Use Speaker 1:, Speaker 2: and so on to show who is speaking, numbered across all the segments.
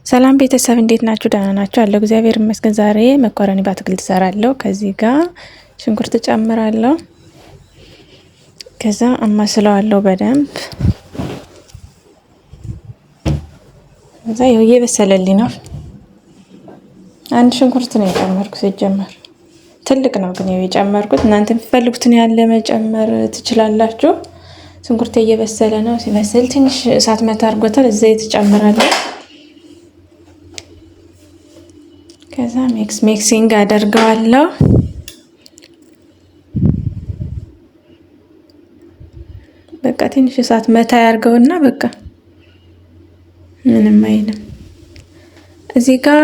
Speaker 1: ሰላም ቤተሰብ እንዴት ናችሁ? ደህና ናችሁ? አለሁ እግዚአብሔር ይመስገን። ዛሬ መኮረኒ በአትክልት እሰራለሁ። ከዚህ ጋር ሽንኩርት ጨምራለሁ። ከዛ አማስለዋለሁ በደንብ። ከዛ ይኸው እየበሰለልኝ ነው። አንድ ሽንኩርት ነው የጨመርኩት። ሲጀመር ትልቅ ነው ግን ይኸው የጨመርኩት። እናንተ የምትፈልጉትን ያለ መጨመር ትችላላችሁ። ሽንኩርት እየበሰለ ነው። ሲበስል ትንሽ እሳት መታ አድርጎታል። ዘይት ጨምራለሁ። ከዛ ሚክሲንግ አደርገዋለሁ። በቃ ትንሽ እሳት መታ ያርገውና በቃ ምንም አይልም። እዚህ ጋር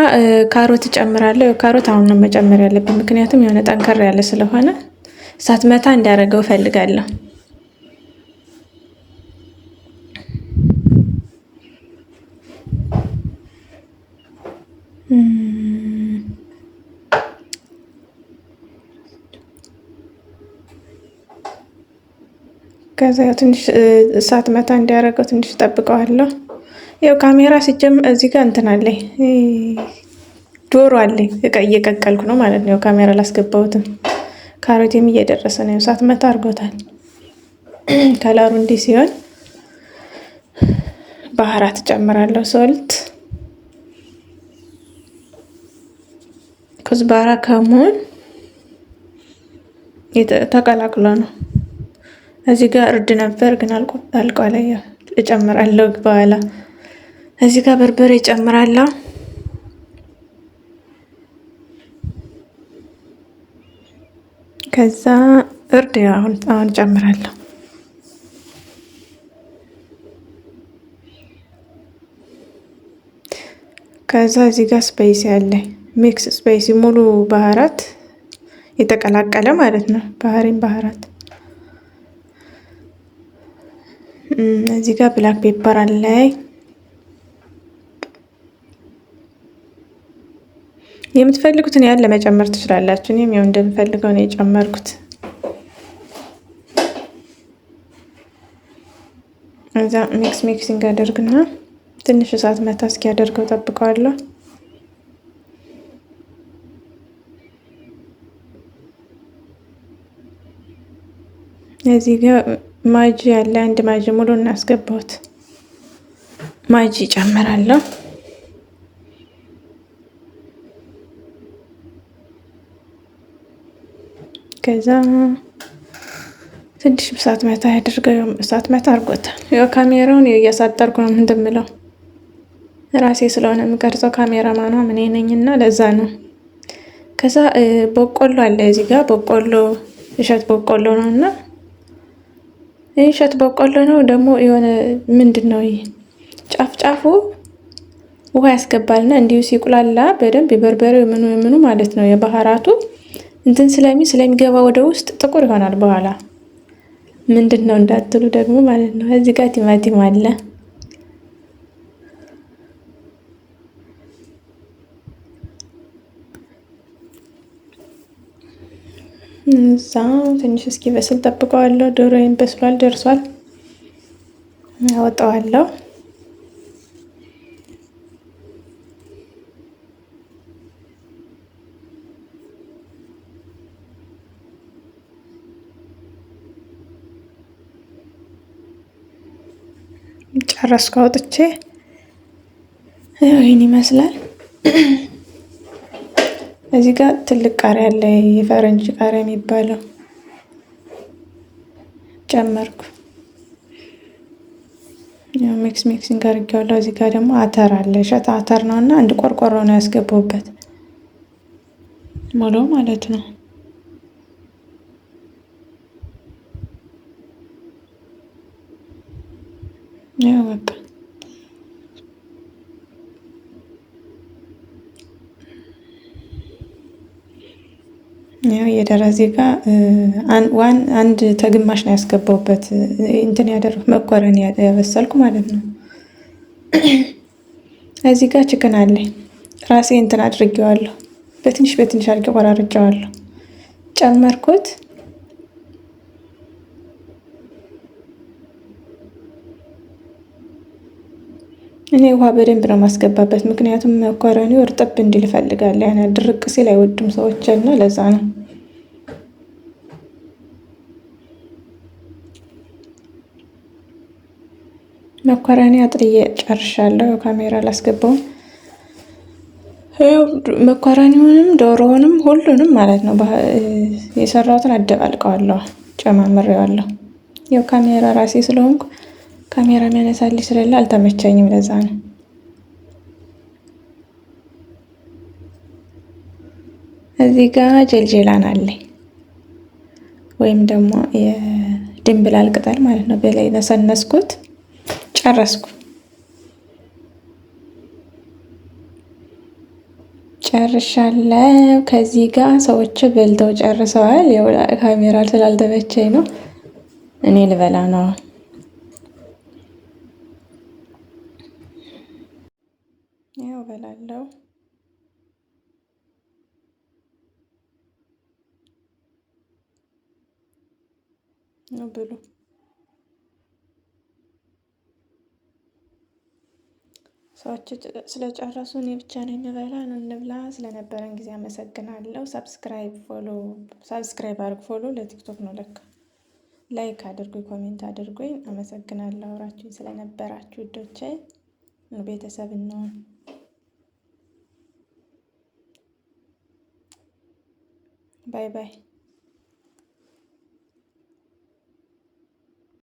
Speaker 1: ካሮት እጨምራለሁ። ካሮት አሁን ነው መጨመር ያለብን፣ ምክንያቱም የሆነ ጠንከር ያለ ስለሆነ እሳት መታ እንዲያደርገው እፈልጋለሁ። ከዛ ትንሽ እሳት መታ እንዲያደርገው ትንሽ ጠብቀዋለሁ። ያው ካሜራ ሲጀምር እዚህ ጋር እንትን አለኝ፣ ዶሮ አለኝ እየቀቀልኩ ነው ማለት ነው። ካሜራ ላስገባሁትም ካሮቴም እየደረሰ ነው። እሳት መታ አድርጎታል። ከለሩ እንዲህ ሲሆን ባህራት ጨምራለሁ። ሶልት፣ ኩዝባራ፣ ከሙን ተቀላቅሎ ነው። እዚህ ጋር እርድ ነበር ግን አልቋል። እጨምራለሁ በኋላ። እዚህ ጋር በርበሬ እጨምራለሁ። ከዛ እርድ አሁን እጨምራለሁ። ከዛ እዚህ ጋር ስፓይሲ አለ፣ ሚክስ ስፓይሲ፣ ሙሉ ባህራት የተቀላቀለ ማለት ነው። ባህራት እዚህ ጋር ብላክ ፔፐር አለ። የምትፈልጉትን ያህል ለመጨመር ትችላላችሁ። እኔም ያው እንደምፈልገው ነው የጨመርኩት። እዛ ሚክሲንግ አደርግና ትንሽ እሳት መታ እስኪያደርገው ጠብቀዋለሁ። እዚህ ጋር ማጂ ያለ አንድ ማጂ ሙሉ እናስገባሁት። ማጂ ጨምራለሁ። ከዛ ትንሽ እሳት መታ ያደርገው። እሳት መታ አድርጎታል። ያው ካሜራውን እያሳጠርኩ ነው እንደምለው፣ ራሴ ስለሆነ የምቀርጸው ካሜራማኗ ምን ነኝና ለዛ ነው። ከዛ በቆሎ አለ እዚህ ጋር በቆሎ፣ እሸት በቆሎ ነውና እሸት በቆሎ ነው ደግሞ የሆነ ምንድን ነው ይሄ ጫፉ ውሃ ያስገባልና እንዲሁ ሲቁላላ በደንብ የበርበሬው ምኑ ማለት ነው የባህራቱ እንትን ስለሚገባ ወደ ውስጥ ጥቁር ይሆናል። በኋላ ምንድን ነው እንዳትሉ ደግሞ ማለት ነው። እዚህ ጋር ቲማቲም አለ። እዛ ትንሽ እስኪበስል ጠብቀዋለሁ። ዶሮዬን በስሏል፣ ደርሷል። አወጣዋለሁ። ጨረስኩ አውጥቼ። ይህን ይመስላል። እዚህ ጋር ትልቅ ቃሪያ አለ፣ የፈረንጅ ቃሪያ የሚባለው ጨመርኩ። ያው ሚክሲንግ አድርጌዋለሁ። እዚህ ጋር ደግሞ አተር አለ፣ እሸት አተር ነው እና አንድ ቆርቆሮ ነው ያስገባሁበት ሙሉ ማለት ነው። ያው በቃ ያው የደረሰ ጋር አንድ ተግማሽ ነው ያስገባሁበት እንትን ያደረኩት መኮረኒ ያበሰልኩ ማለት ነው። እዚህ ጋር ችክን አለ፣ ራሴ እንትን አድርጌዋለሁ። በትንሽ አድርጌ ቆራርጬዋለሁ፣ ጨመርኩት። እኔ ውሃ በደንብ ነው ማስገባበት፣ ምክንያቱም መኮረኒው እርጥብ እንዲል እፈልጋለሁ። ያን ድርቅ ሲል አይወዱም ሰዎች እና ለዛ ነው። መኮረኒ አጥልዬ ጨርሻለሁ። ካሜራ አላስገባውም። መኮረኒውንም ዶሮውንም ሁሉንም ማለት ነው የሰራሁትን አደባልቀዋለሁ፣ ጨማምሬዋለሁ። ያው ካሜራ ራሴ ስለሆንኩ ካሜራ የሚያነሳልኝ ስለሌለ አልተመቸኝም፣ ለዛ ነው። እዚህ ጋር ጀልጀላን አለኝ ወይም ደግሞ የድንብላል ቅጠል ማለት ነው። በላይ ነሰነስኩት፣ ጨረስኩ። ጨርሻለሁ። ከዚህ ጋር ሰዎች በልተው ጨርሰዋል። ያው ካሜራ ስላልተመቸኝ ነው። እኔ ልበላ ነው። ያው በላለሁ። ብሉ። ሰዎች ስለጨረሱ እኔ ብቻ ነኝ የምበላ ነው። እንብላ። ስለነበረን ጊዜ አመሰግናለሁ። ሰብስክራይብ አድርጉ። ፎሎ ለቲክቶክ ነው ለካ። ላይክ አድርጉኝ፣ ኮሜንት አድርጉኝ። አመሰግናለሁ አብራችሁኝ ስለነበራችሁ ውዶቼ። ቤተሰብ እንሆን። ባይ ባይ።